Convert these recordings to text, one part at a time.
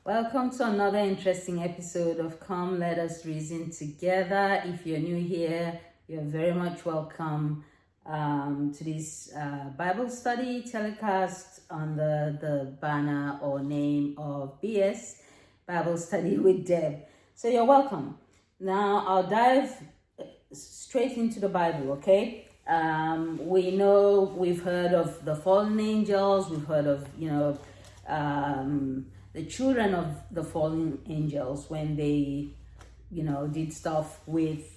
Welcome to another interesting episode of Come Let Us Reason Together. If you're new here, you're very much welcome to this Bible study telecast on the banner or name of BS Bible Study with Deb. So you're welcome. Now I'll dive straight into the Bible, okay? We know we've heard of the fallen angels, we've heard of, the children of the fallen angels when they, did stuff with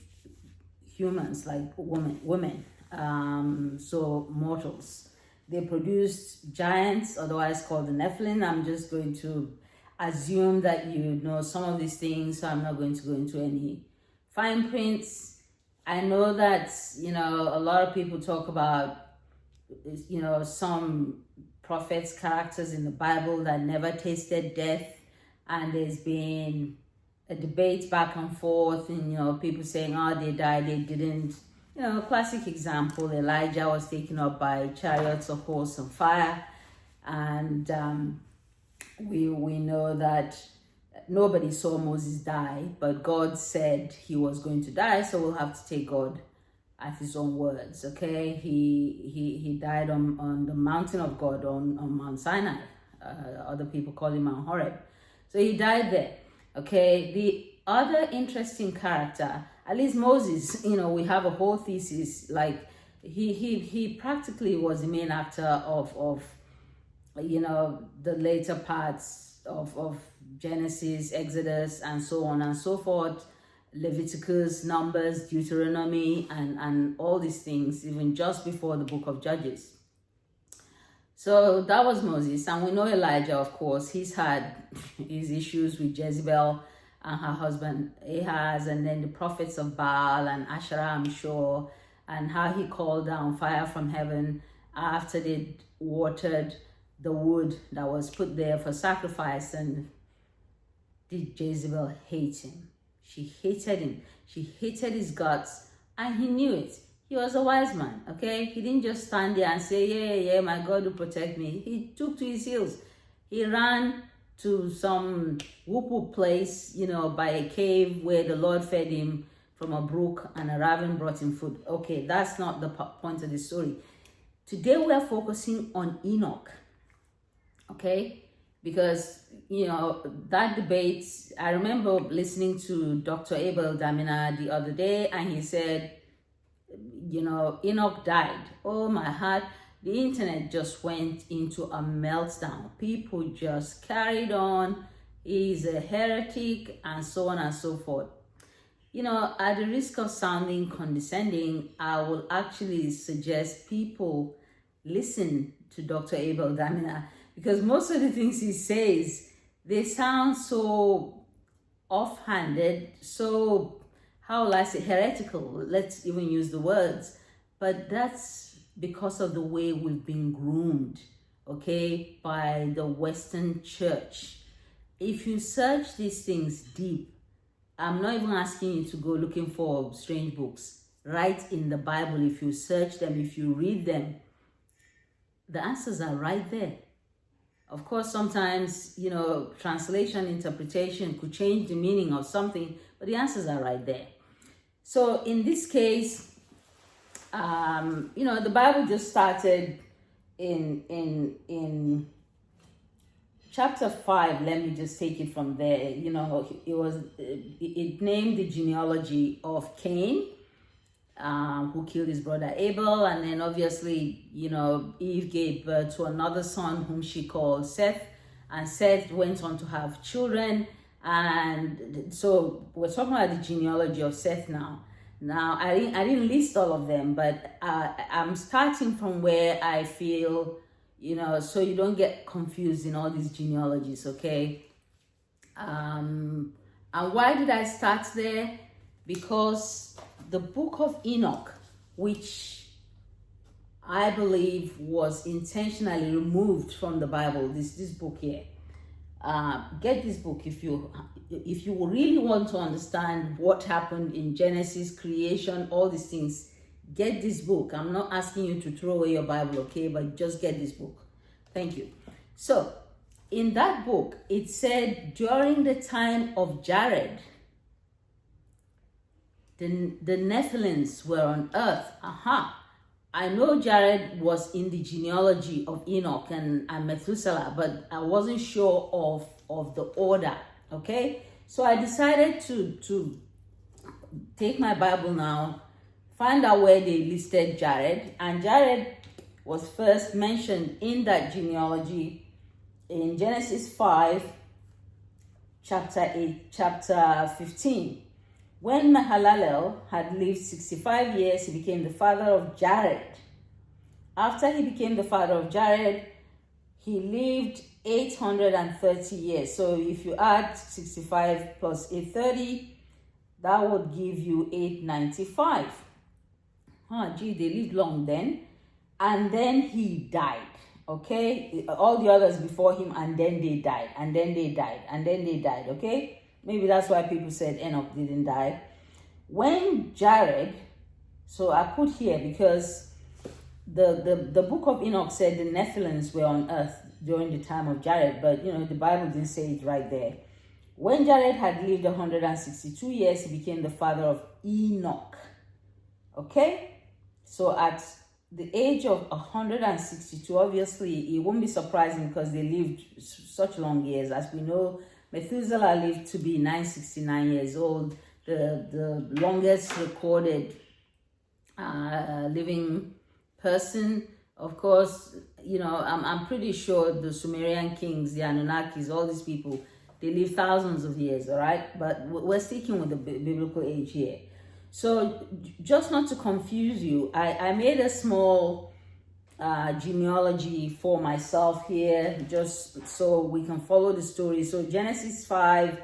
humans like women, so mortals. They produced giants, otherwise called the Nephilim. I'm just going to assume that you know some of these things, so I'm not going to go into any fine prints. I know that, a lot of people talk about, some prophets, characters in the Bible that never tasted death, and there's been a debate back and forth, and people saying, oh, they died, they didn't. Classic example, Elijah was taken up by chariots of horse and fire, and we know that nobody saw Moses die, but God said he was going to die, so we'll have to take God at his own words. Okay, he died on the mountain of God, on Mount Sinai. Other people call him Mount Horeb. So he died there. Okay, the other interesting character, at least Moses, we have a whole thesis, like he practically was the main actor of the later parts of Genesis, Exodus, and so on and so forth. Leviticus, Numbers, Deuteronomy, and all these things, even just before the book of Judges. So that was Moses. And we know Elijah, of course, he's had his issues with Jezebel and her husband Ahaz, and then the prophets of Baal and Asherah, I'm sure, and how he called down fire from heaven after they watered the wood that was put there for sacrifice. And did Jezebel hate him? She hated him. She hated his guts, and he knew it. He was a wise man, okay? He didn't just stand there and say, yeah, my God will protect me. He took to his heels. He ran to some whoop-whoop place, by a cave where the Lord fed him from a brook and a raven brought him food. Okay, that's not the point of the story. Today we are focusing on Enoch, okay? Because, that debate, I remember listening to Dr. Abel Damina the other day, and he said, Enoch died. Oh, my heart. The internet just went into a meltdown. People just carried on. He's a heretic, and so on and so forth. At the risk of sounding condescending, I will actually suggest people listen to Dr. Abel Damina, because most of the things he says, they sound so offhanded, so, how will I say, heretical. Let's even use the words. But that's because of the way we've been groomed, okay, by the Western church. If you search these things deep, I'm not even asking you to go looking for strange books. Right in the Bible, if you search them, if you read them, the answers are right there. Of course, sometimes, translation, interpretation could change the meaning of something, but the answers are right there. So in this case, the Bible just started in chapter 5. Let me just take it from there. It named the genealogy of Cain, who killed his brother Abel, and then obviously, Eve gave birth to another son whom she called Seth, and Seth went on to have children, and so we're talking about the genealogy of Seth now. Now, I didn't list all of them, but I'm starting from where I feel, so you don't get confused in all these genealogies, okay? And why did I start there? Because the book of Enoch, which I believe was intentionally removed from the Bible, this book here. Get this book if you really want to understand what happened in Genesis, creation, all these things. Get this book. I'm not asking you to throw away your Bible, okay? But just get this book. Thank you. So, in that book, it said during the time of Jared, the Nephilims were on earth. I know Jared was in the genealogy of Enoch and Methuselah, but I wasn't sure of the order. Okay, so I decided to take my Bible now, find out where they listed Jared, and Jared was first mentioned in that genealogy in Genesis 5, chapter 15. When Mahalalel had lived 65 years, he became the father of Jared. After he became the father of Jared, he lived 830 years. So if you add 65 plus 830, that would give you 895. They lived long then. And then he died. Okay? All the others before him, and then they died. And then they died. And then they died. Okay? Maybe that's why people said Enoch didn't die. When Jared, so I put here because the book of Enoch said the Nephilims were on earth during the time of Jared, but the Bible didn't say it right there. When Jared had lived 162 years, he became the father of Enoch. Okay? So at the age of 162, obviously, it won't be surprising because they lived such long years. As we know, Methuselah lived to be 969 years old, the longest recorded living person. Of course, I'm pretty sure the Sumerian kings, the Anunnakis, all these people, they live thousands of years, all right? But we're sticking with the biblical age here. So just not to confuse you, I made a small genealogy for myself here, just so we can follow the story. So Genesis 5,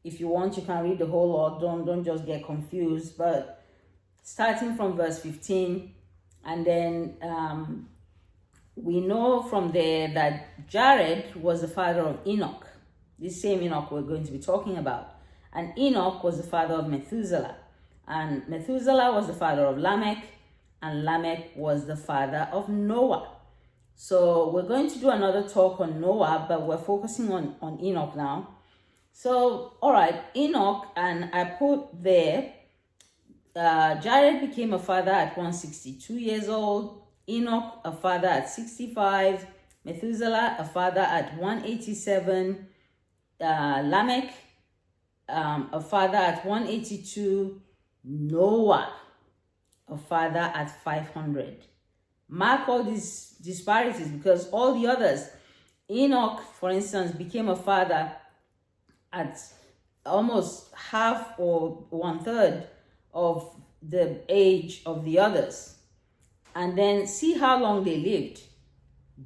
if you want, you can read the whole lot. Don't just get confused. But starting from verse 15, and then we know from there that Jared was the father of Enoch. This same Enoch we're going to be talking about. And Enoch was the father of Methuselah. And Methuselah was the father of Lamech. And Lamech was the father of Noah. So we're going to do another talk on Noah, but we're focusing on Enoch now. So, all right, Enoch, and I put there, Jared became a father at 162 years old. Enoch, a father at 65. Methuselah, a father at 187. Lamech, a father at 182. Noah, a father at 500. Mark all these disparities because all the others, Enoch, for instance, became a father at almost half or 1/3 of the age of the others. And then see how long they lived.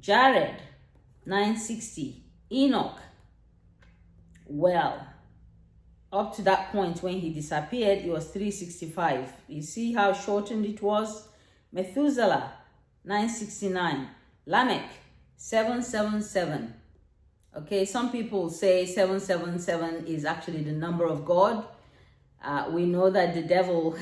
Jared, 960. Enoch, well, up to that point when he disappeared, it was 365. You see how shortened it was? Methuselah, 969. Lamech, 777. Okay, some people say 777 is actually the number of God. We know that the devil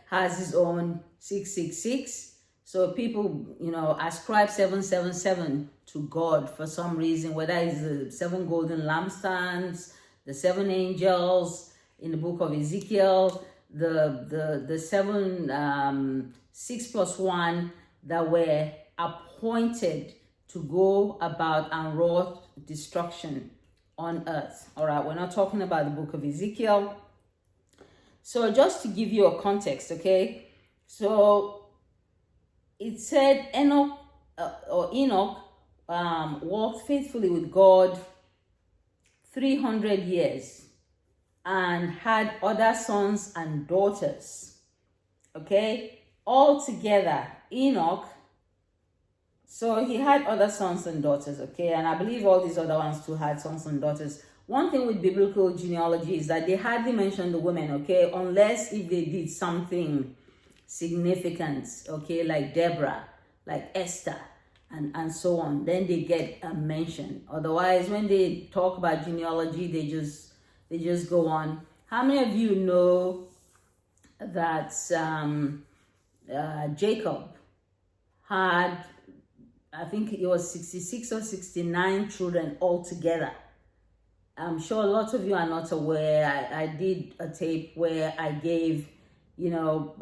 has his own 666. So people, ascribe 777 to God for some reason, whether it's the 7 golden lampstands, the 7 angels in the book of Ezekiel, the 7 6 plus 1 that were appointed to go about and wrought destruction on earth. All right, we're not talking about the book of Ezekiel. So just to give you a context, okay? So it said Enoch walked faithfully with God 300 years and had other sons and daughters. Okay? Altogether, Enoch, so he had other sons and daughters, okay? And I believe all these other ones too had sons and daughters. One thing with biblical genealogy is that they hardly mention the women, okay? Unless if they did something significant, okay? Like Deborah, like Esther, and so on. Then they get a mention. Otherwise, when they talk about genealogy, they just go on. How many of you know that Jacob had I think it was 66 or 69 children altogether. I'm sure a lot of you are not aware. I did a tape where I gave,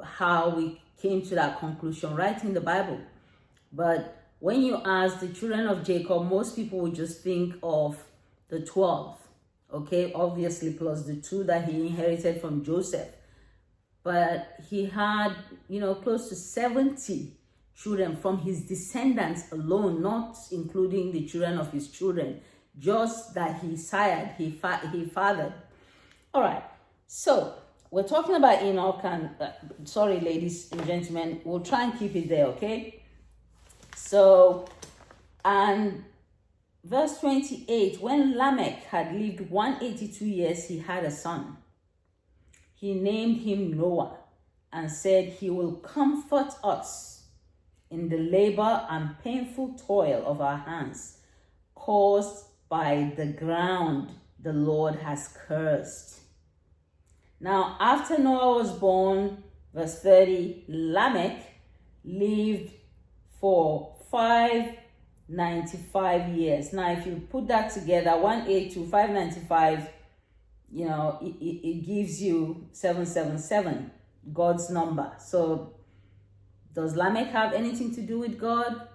how we came to that conclusion right in the Bible. But when you ask the children of Jacob, most people would just think of the 12, okay? Obviously, plus the 2 that he inherited from Joseph. But he had, close to 70 children from his descendants alone, not including the children of his children, just that he sired, he fathered. All right, so we're talking about Enoch, and sorry, ladies and gentlemen, we'll try and keep it there, okay? So, and verse 28, when Lamech had lived 182 years, he had a son. He named him Noah and said, he will comfort us in the labor and painful toil of our hands, caused by the ground the Lord has cursed. Now, after Noah was born, verse 30, Lamech lived for 595 years. Now, if you put that together, 182, 595, it gives you 777, God's number. So, does Lamech have anything to do with God?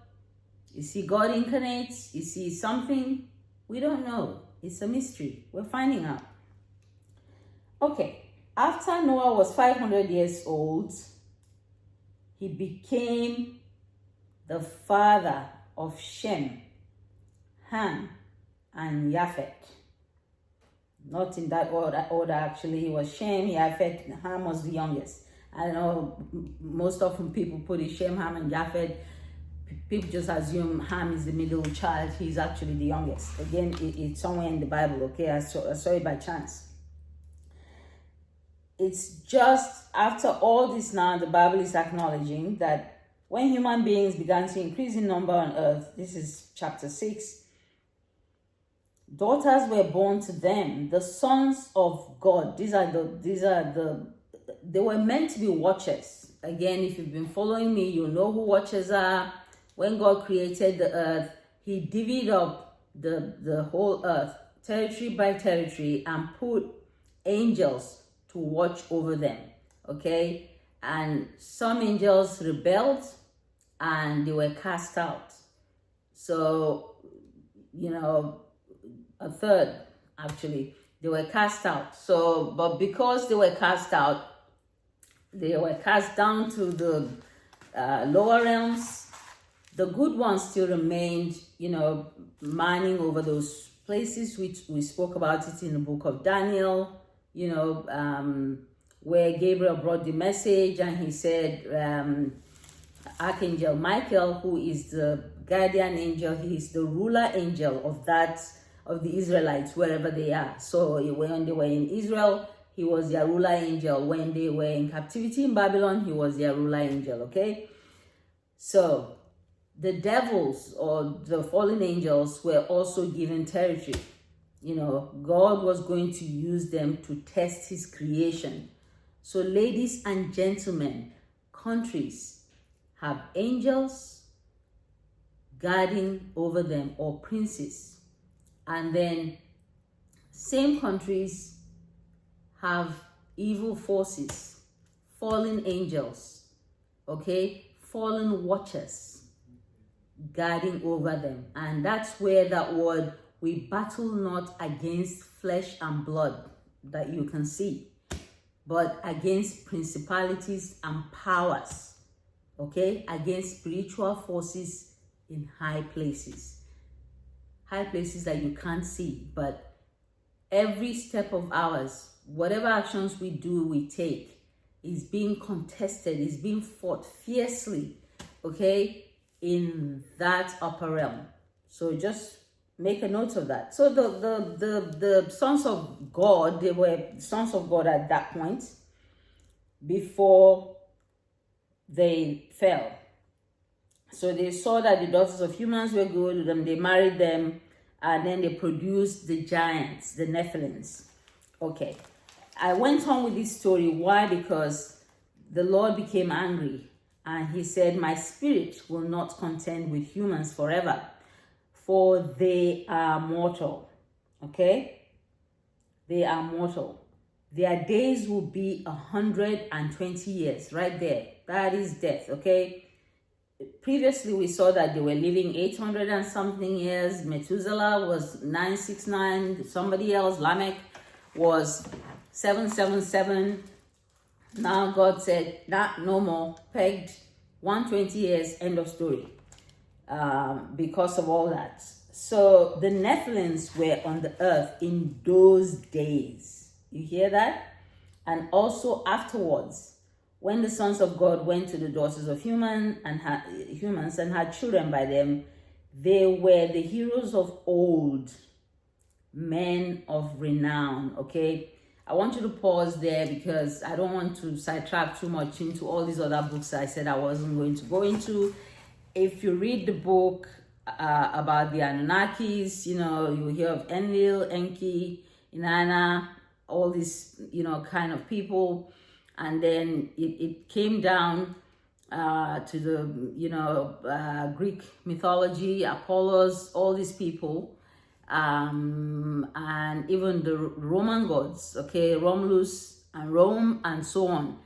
Is he God incarnate? Is he something? We don't know. It's a mystery. We're finding out. Okay. After Noah was 500 years old, he became the father of Shem, Ham, and Japheth. Not in that order actually. He was Shem, Japheth, Ham was the youngest. I know most often people put it Shem, Ham, and Japheth. People just assume Ham is the middle child. He's actually the youngest. Again, it's somewhere in the Bible, okay? I saw it by chance. It's just after all this now, the Bible is acknowledging that when human beings began to increase in number on earth, this is chapter 6, daughters were born to them, the sons of God. They were meant to be watchers. Again, if you've been following me, you know who watchers are. When God created the earth, he divvied up the whole earth, territory by territory, and put angels to watch over them, okay? And some angels rebelled and they were cast out. So, a third, actually, they were cast out. So, but because they were cast out, they were cast down to the lower realms. The good ones still remained, manning over those places, which we spoke about it in the book of Daniel, where Gabriel brought the message and he said, Archangel Michael, who is the guardian angel, he is the ruler angel of the Israelites, wherever they are. So when they were in Israel, he was their ruler angel. When they were in captivity in Babylon, he was their ruler angel, okay? So the devils or the fallen angels were also given territory. God was going to use them to test his creation. So ladies and gentlemen, countries have angels guarding over them, or princes. And then same countries have evil forces, fallen angels, okay, fallen watchers guarding over them. And that's where that word, we battle not against flesh and blood, that you can see, but against principalities and powers, okay, against spiritual forces in high places that you can't see. But every step of ours, whatever actions we do, we take, is being contested, is being fought fiercely, okay, in that upper realm. So just make a note of that. So the sons of God, they were sons of God at that point before they fell. So they saw that the daughters of humans were good, and they married them, and then they produced the giants, the Nephilims. Okay, I went on with this story. Why? Because the Lord became angry, And he said, my spirit will not contend with humans forever, for they are mortal. Okay? They are mortal. Their days will be 120 years, right there. That is death, okay? Previously, we saw that they were living 800 and something years. Methuselah was 969. Somebody else, Lamech, was 777. Now God said, no more, pegged 120 years, end of story, because of all that. So the Nephilims were on the earth in those days. You hear that? And also afterwards, when the sons of God went to the daughters of humans and had children by them, they were the heroes of old, men of renown. Okay, I want you to pause there because I don't want to sidetrack too much into all these other books I said I wasn't going to go into. If you read the book about the Anunnakis, you hear of Enlil, Enki, Inanna, all these, kind of people. And then it came down to the, Greek mythology, Apollos, all these people, and even the Roman gods, okay, Romulus and Rome and so on.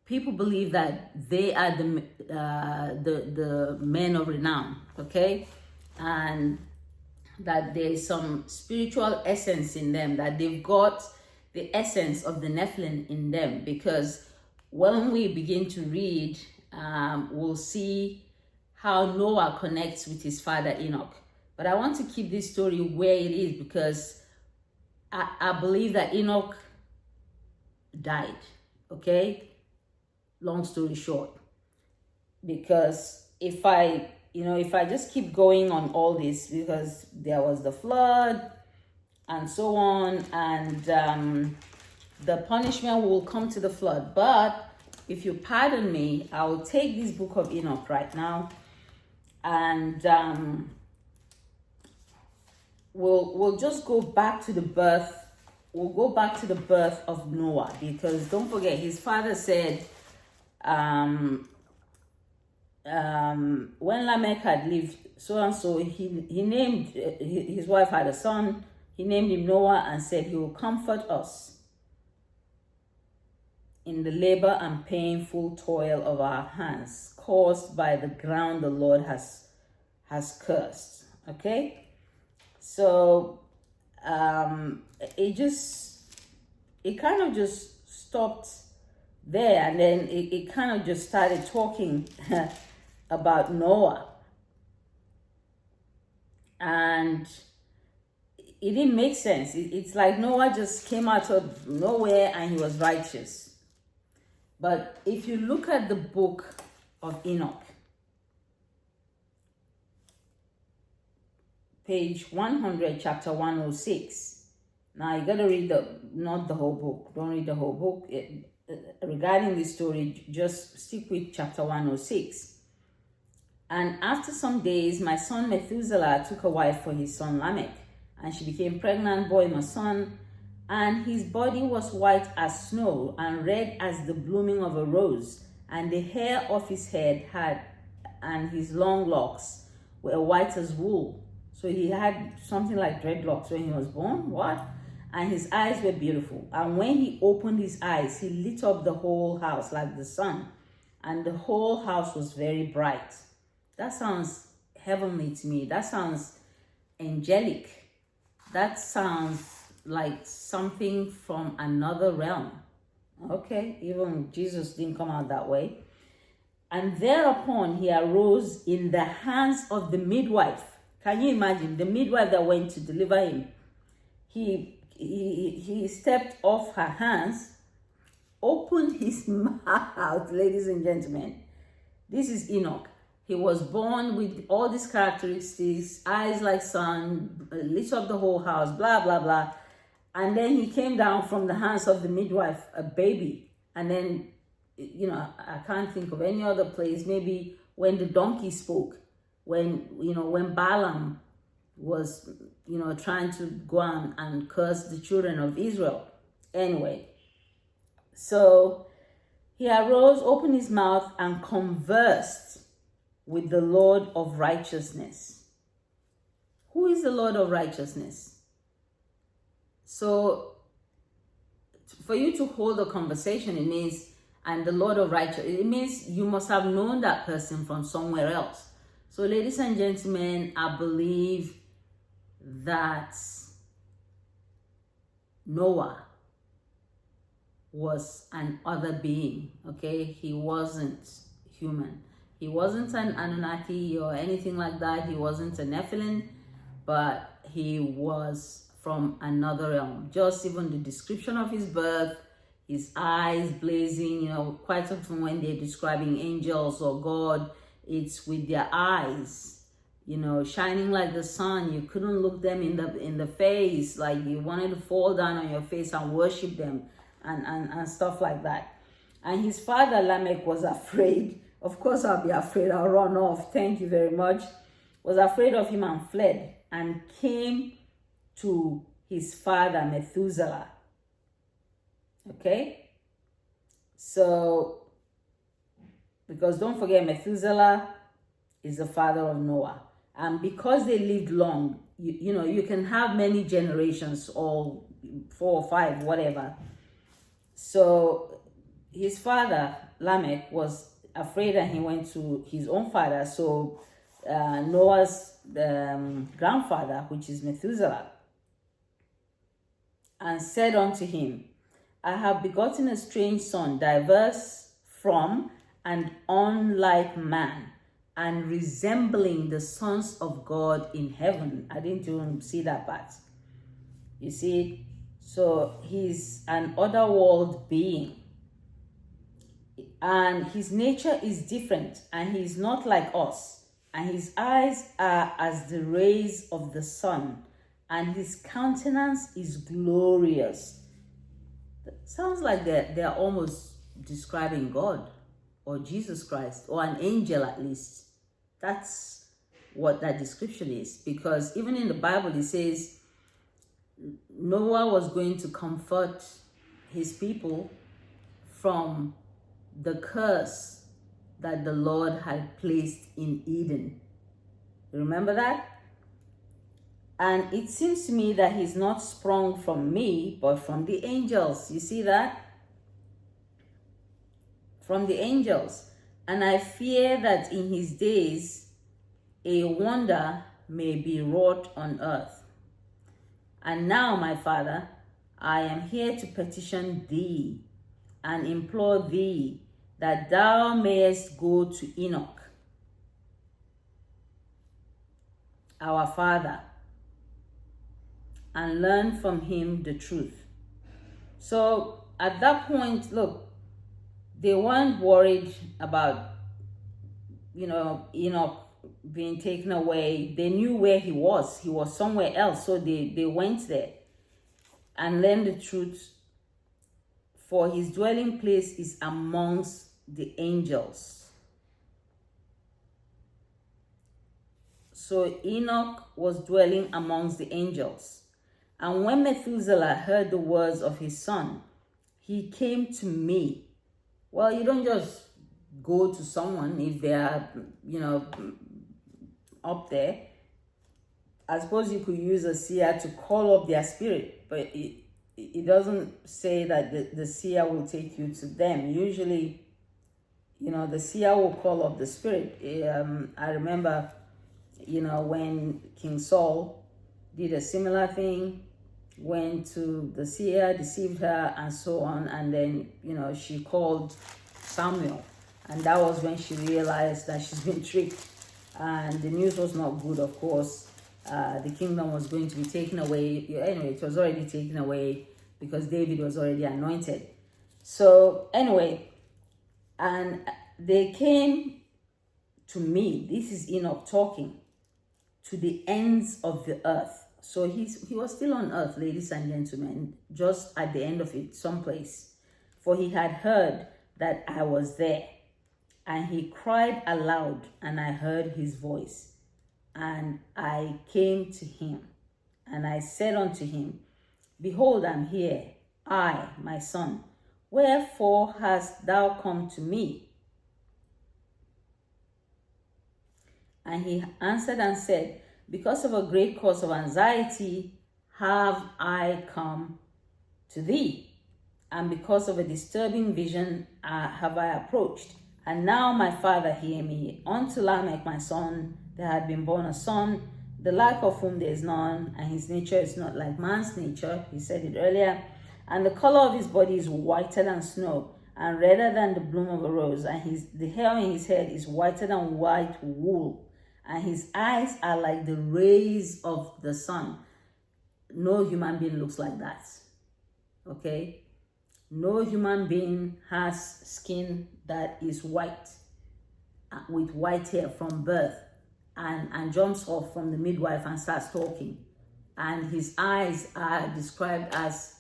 People believe that they are the men of renown, okay, and that there's some spiritual essence in them, that they've got the essence of the Nephilim in them, because when we begin to read, we'll see how Noah connects with his father Enoch. But I want to keep this story where it is because I believe that Enoch died, okay? Long story short. Because if I just keep going on all this, because there was the flood, and so on, and the punishment will come to the flood. But if you pardon me, I will take this book of Enoch right now, and we'll just go back to the birth. We'll go back to the birth of Noah, because don't forget, his father said, when Lamech had lived so and so, he named his wife had a son. He named him Noah and said he will comfort us in the labor and painful toil of our hands caused by the ground the Lord has cursed. Okay, so it kind of just stopped there, and then it kind of just started talking about Noah, and it didn't make sense. It's like Noah just came out of nowhere and he was righteous. But if you look at the book of Enoch, page 100, chapter 106. Now you got to read not the whole book. Don't read the whole book. Regarding this story, just stick with chapter 106. And after some days, my son Methuselah took a wife for his son Lamech, and she became pregnant, bore him a son, and his body was white as snow and red as the blooming of a rose, and the hair of his head and his long locks were white as wool. So he had something like dreadlocks when he was born. What? And his eyes were beautiful. And when he opened his eyes, he lit up the whole house like the sun, and the whole house was very bright. That sounds heavenly to me. That sounds angelic. That sounds like something from another realm. Okay, even Jesus didn't come out that way. And thereupon he arose in the hands of the midwife. Can you imagine? The midwife that went to deliver him. He stepped off her hands, opened his mouth, ladies and gentlemen. This is Enoch. He was born with all these characteristics, eyes like sun, lit up the whole house, blah, blah, blah. And then he came down from the hands of the midwife, a baby. And then, I can't think of any other place, maybe when the donkey spoke, when Balaam was, trying to go on and curse the children of Israel. Anyway, so He arose, opened his mouth, and conversed with the Lord of righteousness. Who is the Lord of righteousness? So, for you to hold a conversation, it means, and the Lord of righteousness, it means you must have known that person from somewhere else. So, ladies and gentlemen, I believe that Noah was an other being, okay? He wasn't human. He wasn't an Anunnaki or anything like that. He wasn't a Nephilim, but he was from another realm. Just even the description of his birth, his eyes blazing, quite often when they're describing angels or God, it's with their eyes, shining like the sun. You couldn't look them in the face, like you wanted to fall down on your face and worship them and stuff like that. And his father Lamech was afraid. Of course, I'll be afraid. I'll run off. Thank you very much. Was afraid of him and fled and came to his father Methuselah. Okay? So, because don't forget, Methuselah is the father of Noah. And because they lived long, you can have many generations, or 4 or 5, whatever. So his father, Lamech, was afraid and he went to his own father. So Noah's grandfather, which is Methuselah, and said unto him, I have begotten a strange son, diverse from and unlike man, and resembling the sons of God in heaven. I didn't even see that part. You see, so he's an otherworld being. And his nature is different, and he's not like us. And his eyes are as the rays of the sun, and his countenance is glorious. Sounds like they're almost describing God or Jesus Christ or an angel at least. That's what that description is, because even in the Bible it says Noah was going to comfort his people from the curse that the Lord had placed in Eden. Remember that? And it seems to me that he's not sprung from me, but from the angels. You see that? From the angels. And I fear that in his days, a wonder may be wrought on earth. And now, my Father, I am here to petition thee and implore thee that thou mayest go to Enoch, our father, and learn from him the truth. So at that point, look, they weren't worried about, Enoch being taken away. They knew where he was. He was somewhere else. So they went there and learned the truth. For his dwelling place is amongst the angels. So Enoch was dwelling amongst the angels. And when Methuselah heard the words of his son, he came to me. Well, you don't just go to someone if they are, up there. I suppose you could use a seer to call up their spirit, but it doesn't say that the seer will take you to them. Usually, the seer will call up the spirit. I remember, when King Saul did a similar thing, went to the seer, deceived her, and so on. And then, she called Samuel. And that was when she realized that she's been tricked. And the news was not good, of course. The kingdom was going to be taken away. Anyway, it was already taken away because David was already anointed. So anyway, and they came to me. This is Enoch talking, to the ends of the earth. So he was still on earth, ladies and gentlemen, just at the end of it, someplace. For he had heard that I was there. And he cried aloud, and I heard his voice. And I came to him, and I said unto him, Behold, I'm here, I, my son. Wherefore hast thou come to me? And he answered and said, Because of a great cause of anxiety have I come to thee, and because of a disturbing vision have I approached. And now, my father, hear me. Unto Lamech, my son, there had been born a son, the like of whom there is none, and his nature is not like man's nature. He said it earlier. And the color of his body is whiter than snow, and redder than the bloom of a rose. And the hair in his head is whiter than white wool. And his eyes are like the rays of the sun. No human being looks like that. Okay? No human being has skin that is white, with white hair from birth, and jumps off from the midwife and starts talking. And his eyes are described as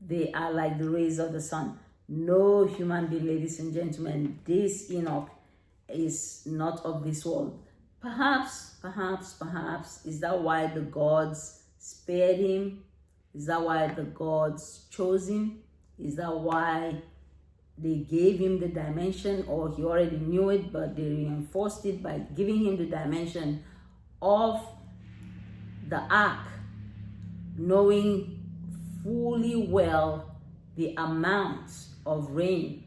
they are like the rays of the sun. No human being, ladies and gentlemen. This Enoch is not of this world. Perhaps, is that why the gods spared him? Is that why the gods chose him? Is that why they gave him the dimension, or he already knew it, but they reinforced it by giving him the dimension of the ark, knowing fully well the amount of rain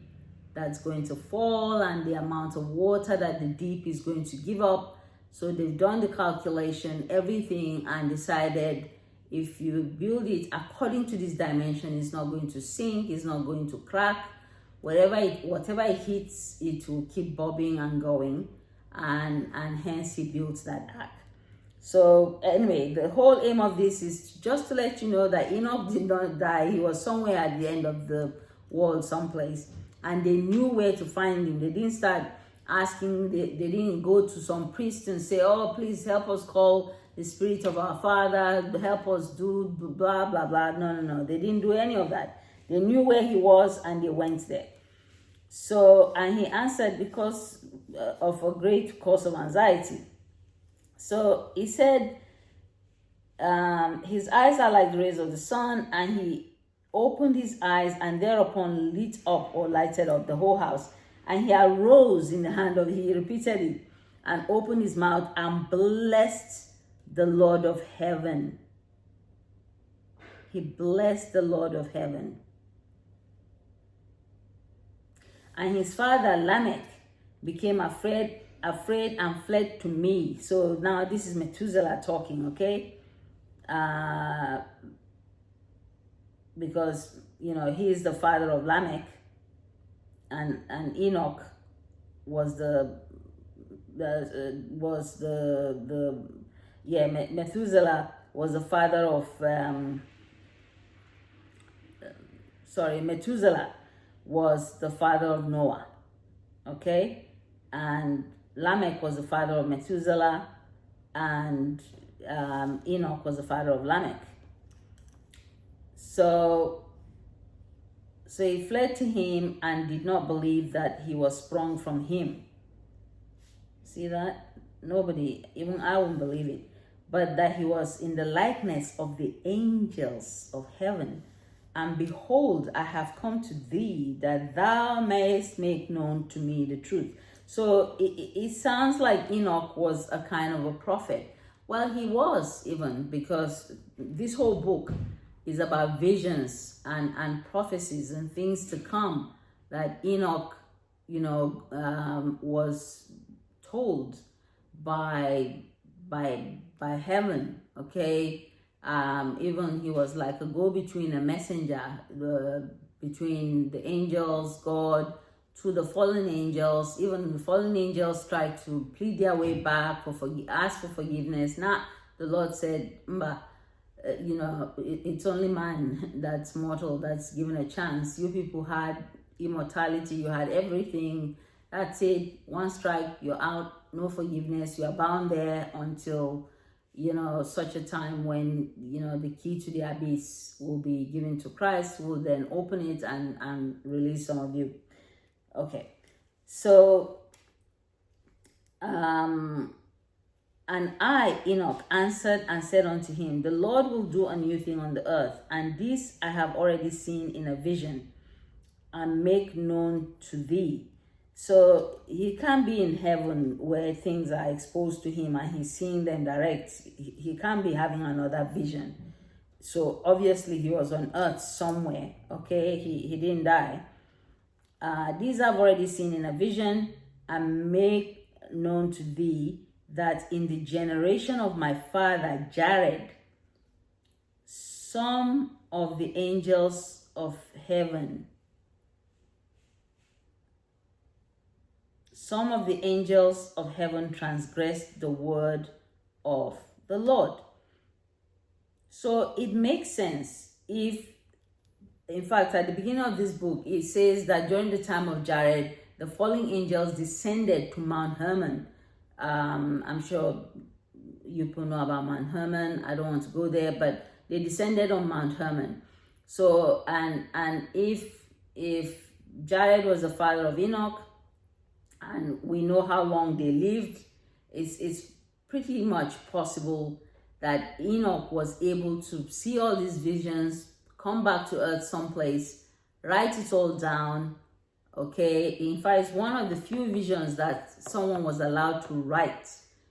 that's going to fall and the amount of water that the deep is going to give up. So they've done the calculation, everything, and decided if you build it according to this dimension, it's not going to sink, it's not going to crack. Whatever it hits, it will keep bobbing and going, and hence he built that ark. So anyway, the whole aim of this is just to let you know that Enoch did not die. He was somewhere at the end of the world someplace, and they knew where to find him. They didn't start asking, they didn't go to some priest and say, oh, please help us call the spirit of our father, help us do blah, blah, blah. No. They didn't do any of that. They knew where he was and they went there. So, and he answered because of a great cause of anxiety. So he said, his eyes are like the rays of the sun, and he opened his eyes, and thereupon lit up or lighted up the whole house. And he arose in the hand of, he repeated it, and opened his mouth and blessed the Lord of heaven. He blessed the Lord of heaven. And his father Lamech became afraid and fled to me. So now this is Methuselah talking, okay? Because, he is the father of Lamech, and Enoch was Methuselah was the father of Methuselah was the father of Noah, okay? And Lamech was the father of Methuselah, and Enoch was the father of Lamech. So he fled to him and did not believe that he was sprung from him. See that? Nobody, even I wouldn't believe it. But that he was in the likeness of the angels of heaven. And behold, I have come to thee, that thou mayest make known to me the truth. So it sounds like Enoch was a kind of a prophet. Well, he was, even, because this whole book is about visions and prophecies and things to come that Enoch, was told by heaven, okay? Even he was like a go-between, a messenger between the angels, God, to the fallen angels. Even the fallen angels tried to plead their way back, ask for forgiveness. Now the Lord said, it's only man that's mortal, that's given a chance. You people had immortality, you had everything. That's it. One strike, you're out. No forgiveness. You are bound there until, such a time when, the key to the abyss will be given to Christ, who will then open it and release some of you. Okay. So, and I, Enoch, answered and said unto him, the Lord will do a new thing on the earth, and this I have already seen in a vision. and make known to thee. So he can't be in heaven where things are exposed to him and he's seeing them direct. He can't be having another vision. So obviously he was on earth somewhere, okay? He didn't die. These I've already seen in a vision, and make known to thee that in the generation of my father Jared, some of the angels of heaven transgressed the word of the Lord. So it makes sense if, in fact, at the beginning of this book, it says that during the time of Jared, the fallen angels descended to Mount Hermon. I'm sure you people know about Mount Hermon. I don't want to go there, but they descended on Mount Hermon. So, and if Jared was the father of Enoch, and we know how long they lived, it's pretty much possible that Enoch was able to see all these visions, come back to earth someplace, write it all down, okay? In fact, it's one of the few visions that someone was allowed to write,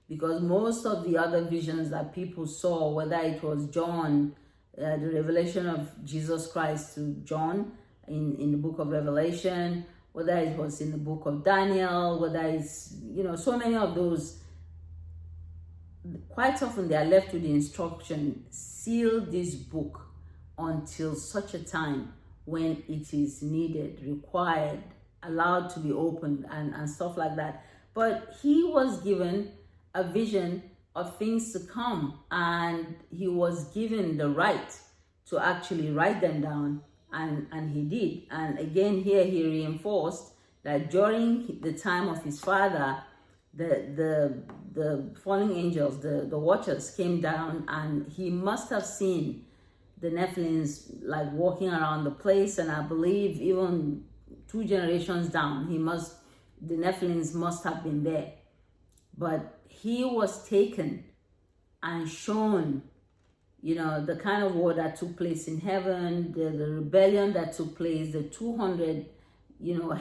because most of the other visions that people saw, whether it was John, the revelation of Jesus Christ to John in the book of Revelation, whether it was in the book of Daniel, whether it's, so many of those, quite often they are left with the instruction, seal this book until such a time when it is needed, required, allowed to be opened, and stuff like that. But he was given a vision of things to come, and he was given the right to actually write them down, and he did. And again, here he reinforced that during the time of his father, the fallen angels, the watchers, came down, and he must have seen the Nephilims like walking around the place. And I believe even 2 generations down, the Nephilims must have been there. But he was taken and shown, the kind of war that took place in heaven, the rebellion that took place, the 200,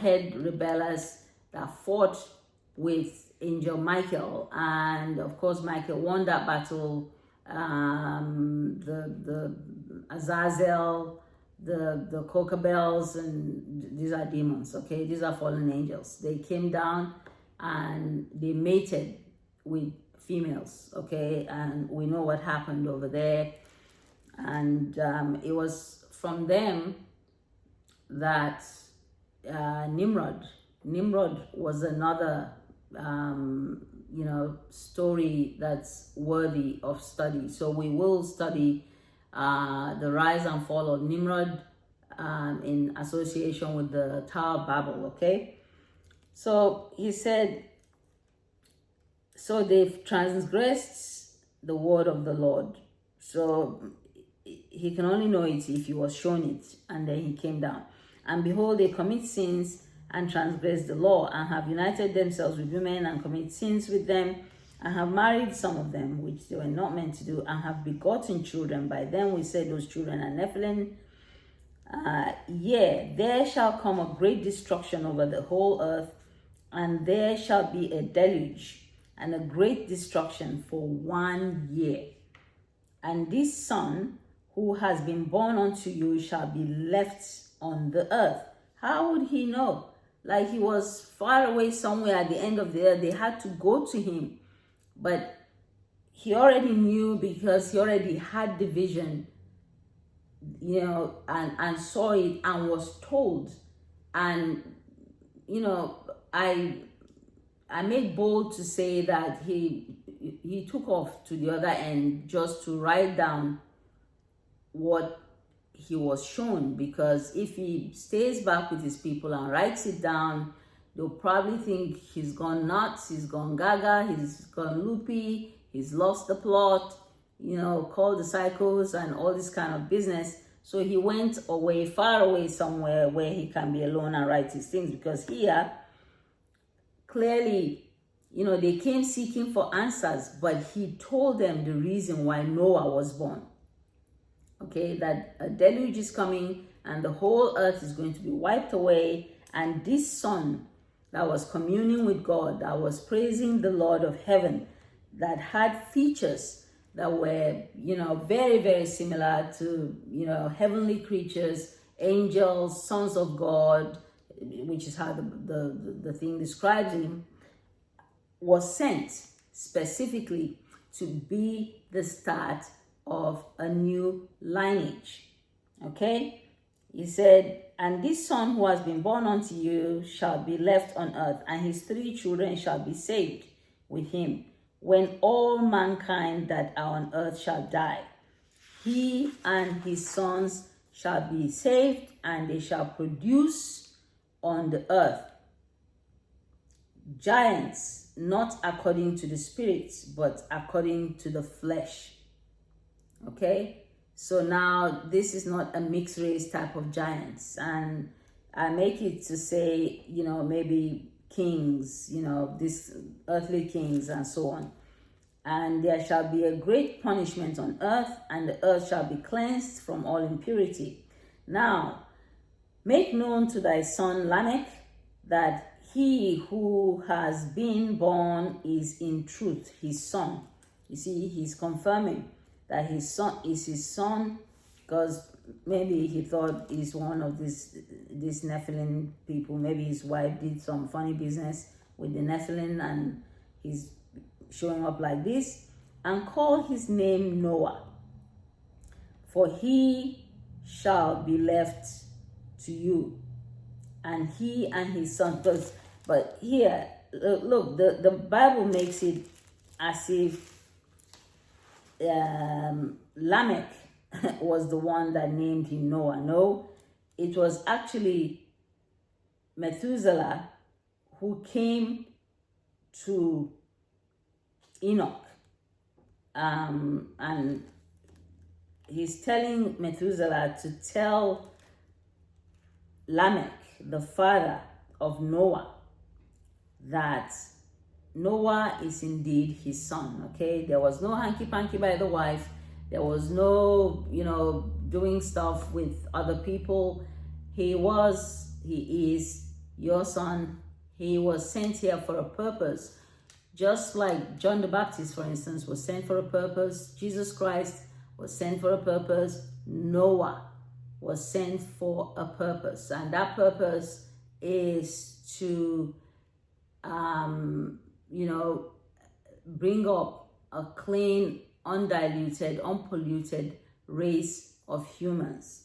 head rebellers that fought with Angel Michael. And of course, Michael won that battle. The Azazel, the Kokabels, and these are demons, okay? These are fallen angels. They came down and they mated with females, okay? And we know what happened over there. And it was from them that Nimrod was another story that's worthy of study. So we will study the rise and fall of Nimrod in association with the Tower of Babel, okay? So he said, so they've transgressed the word of the Lord. So he can only know it if he was shown it, and then he came down. And behold, they commit sins and transgress the law, and have united themselves with women and commit sins with them, and have married some of them, which they were not meant to do, and have begotten children. By them we said those children are Nephilim. There shall come a great destruction over the whole earth, and there shall be a deluge and a great destruction for 1 year. And this son who has been born unto you shall be left on the earth. How would he know? Like, he was far away somewhere at the end of the earth. They had to go to him. But he already knew, because he already had the vision, and saw it and was told. And, I made bold to say that he took off to the other end just to write down what he was shown, because if he stays back with his people and writes it down, they'll probably think he's gone nuts, he's gone gaga, he's gone loopy, he's lost the plot, call the psychos and all this kind of business. So he went away, far away somewhere where he can be alone and write his things, because here, clearly, they came seeking for answers, but he told them the reason why Noah was born. Okay, that a deluge is coming, and the whole earth is going to be wiped away. And this son that was communing with God, that was praising the Lord of heaven, that had features that were, very, very similar to, heavenly creatures, angels, sons of God, which is how the thing describes him, was sent specifically to be the start of a new lineage. Okay? He said, and this son who has been born unto you shall be left on earth, and his 3 children shall be saved with him, when all mankind that are on earth shall die. He and his sons shall be saved, and they shall produce on the earth giants, not according to the spirits, but according to the flesh. Okay? So now this is not a mixed race type of giants. And I make it to say, maybe kings, these earthly kings and so on. And there shall be a great punishment on earth, and the earth shall be cleansed from all impurity. Now, make known to thy son Lamech that he who has been born is in truth his son. You see, he's confirming that his son is his son, because maybe he thought he's one of these Nephilim people. Maybe his wife did some funny business with the Nephilim and he's showing up like this. And call his name Noah, for he shall be left to you, and he and his son. But here, look, the Bible makes it as if Lamech was the one that named him Noah. No, it was actually Methuselah who came to Enoch, and he's telling Methuselah to tell Lamech, the father of Noah, that Noah is indeed his son. Okay, there was no hanky-panky by the wife. There was no, doing stuff with other people. He is your son. He was sent here for a purpose. Just like John the Baptist, for instance, was sent for a purpose. Jesus Christ was sent for a purpose. Noah was sent for a purpose. And that purpose is to, bring up a clean, undiluted, unpolluted race of humans.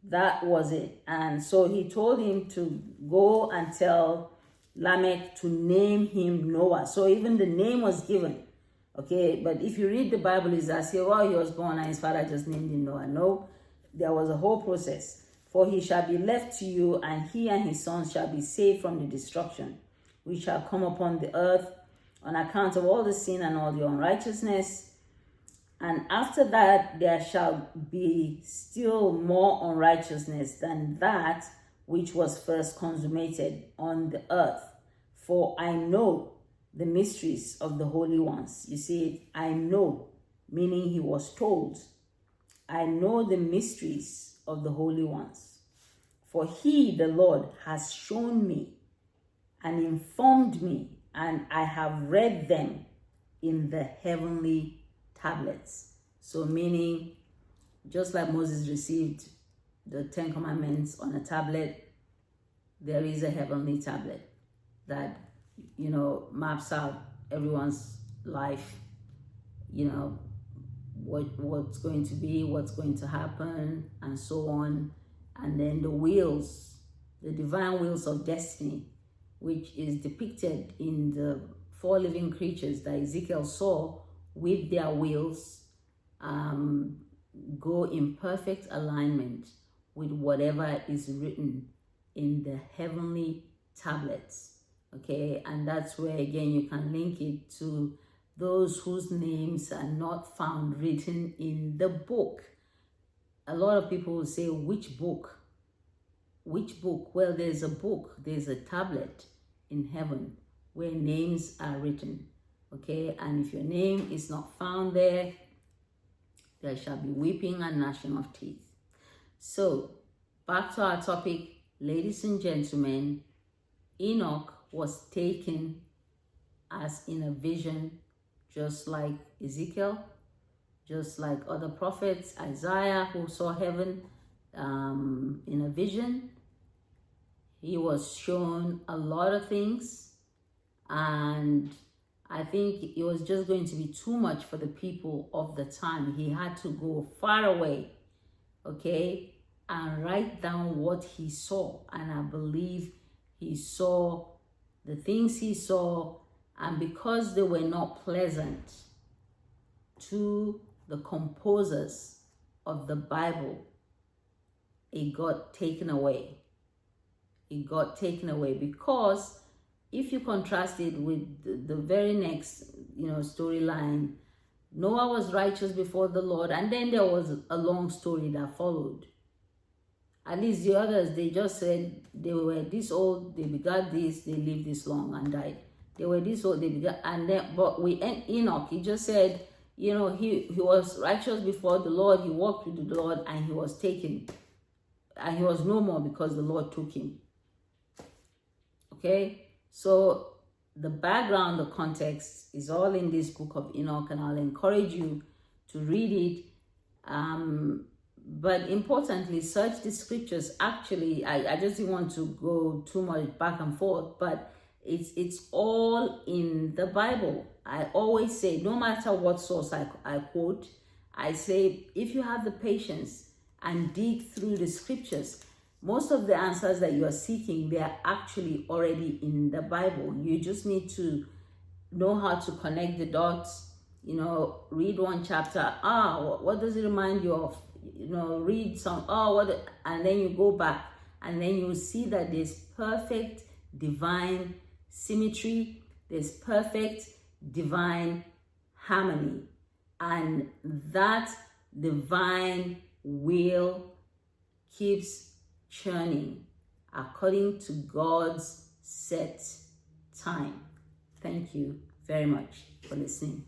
That was it. And so he told him to go and tell Lamech to name him Noah. So even the name was given. Okay, but if you read the Bible, it's as if, he was born and his father just named him Noah. No, there was a whole process. For he shall be left to you, and he and his sons shall be saved from the destruction which shall come upon the earth on account of all the sin and all the unrighteousness. And after that, there shall be still more unrighteousness than that which was first consummated on the earth. For I know the mysteries of the holy ones. You see, I know, meaning he was told. I know the mysteries of the holy ones. For he, the Lord, has shown me and informed me, and I have read them in the heavenly tablets. So meaning, just like Moses received the 10 Commandments on a tablet, there is a heavenly tablet that, maps out everyone's life, what's going to be, what's going to happen, and so on. And then the wheels, the divine wheels of destiny, which is depicted in the 4 living creatures that Ezekiel saw with their wheels, go in perfect alignment with whatever is written in the heavenly tablets. Okay, and that's where again you can link it to those whose names are not found written in the book. A lot of people will say, which book? Which book? Well, there's a book, there's a tablet in heaven where names are written. Okay, and if your name is not found there shall be weeping and gnashing of teeth. So back to our topic, ladies and gentlemen. Enoch was taken as in a vision, just like Ezekiel, just like other prophets, Isaiah, who saw heaven in a vision. He was shown a lot of things, and I think it was just going to be too much for the people of the time. He had to go far away, okay, and write down what he saw. And I believe he saw the things he saw, and because they were not pleasant to the composers of the Bible, it got taken away. It got taken away, because if you contrast it with the very next, storyline, Noah was righteous before the Lord, and then there was a long story that followed. At least the others, they just said they were this old, they begot this, they lived this long and died. They were this old, they begot, and then, but we Enoch, he just said, he was righteous before the Lord, he walked with the Lord, and he was taken, and he was no more because the Lord took him. Okay, so the background, the context is all in this book of Enoch, and I'll encourage you to read it. But importantly, search the scriptures. Actually, I just didn't want to go too much back and forth, but it's all in the Bible. I always say, no matter what source I quote, I say, if you have the patience and dig through the scriptures, most of the answers that you are seeking, they are actually already in the Bible. You just need to know how to connect the dots. Read one chapter. What does it remind you of? Read some. And then you go back, and then you see that there's perfect divine symmetry. There's perfect divine harmony, and that divine will keeps churning according to God's set time. Thank you very much for listening.